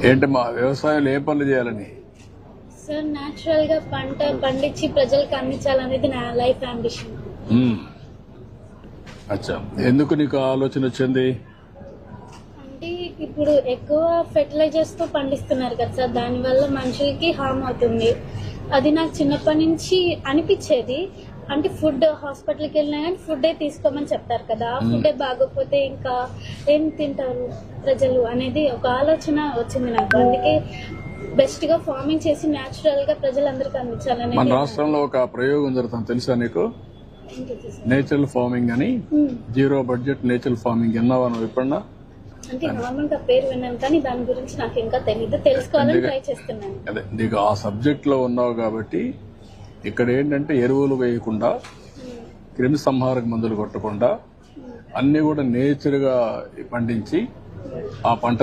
ఏంటమ్మా వ్యవసాయంలో ఏ పనులు చేయాలని? సార్ న్యాచురల్ గా పంట పండించి ప్రజలకు అందించాలనేది నా లైఫ్ అంబిషన్. అచ్చా, ఎందుకు నీకు ఆలోచన వచ్చింది? అంటే ఇప్పుడు ఎక్కువ ఫెర్టిలైజర్స్ తో పండిస్తున్నారు కదా సార్, దానివల్ల మనుషులకి హామ్ అవుతుంది. అది నాకు చిన్నప్పటి నుంచి అనిపించేది. అంటే ఫుడ్ హాస్పిటల్కి వెళ్ళినా కానీ ఫుడ్డే తీసుకోమని చెప్తారు కదా, ఆ ఫుడ్డే బాగోకపోతే ఇంకా ఏం తింటారు ప్రజలు అనేది ఒక ఆలోచన వచ్చింది నాకు. అందుకే బెస్ట్ గా ఫార్మింగ్ చేసి న్యాచురల్ గా ప్రజలందరికీ అందించాలని. మన రాష్ట్రంలో ఒక ప్రయోగం జరుగుతుంది తెలుసా నీకు? నేచురల్ ఫార్మింగ్ అని, జీరో బడ్జెట్ నేచురల్ ఫార్మింగ్. విన్నావా నువ్వు ఎప్పుడన్నా? అంటే నార్మల్ గా పేరు విన్నాను కానీ దాని గురించి నాకు ఇంకా తెలియదు, తెలుసుకోవాలని ట్రై చేస్తున్నాను. అదే నీకు ఆ సబ్జెక్ట్ లో ఉన్నావు కాబట్టి ఇక్కడ ఏంటంటే ఎరువులు వేయకుండా, క్రిమి సంహారక మందులు కొట్టకుండా అన్ని కూడా నేచర్ గా పండించి ఆ పంట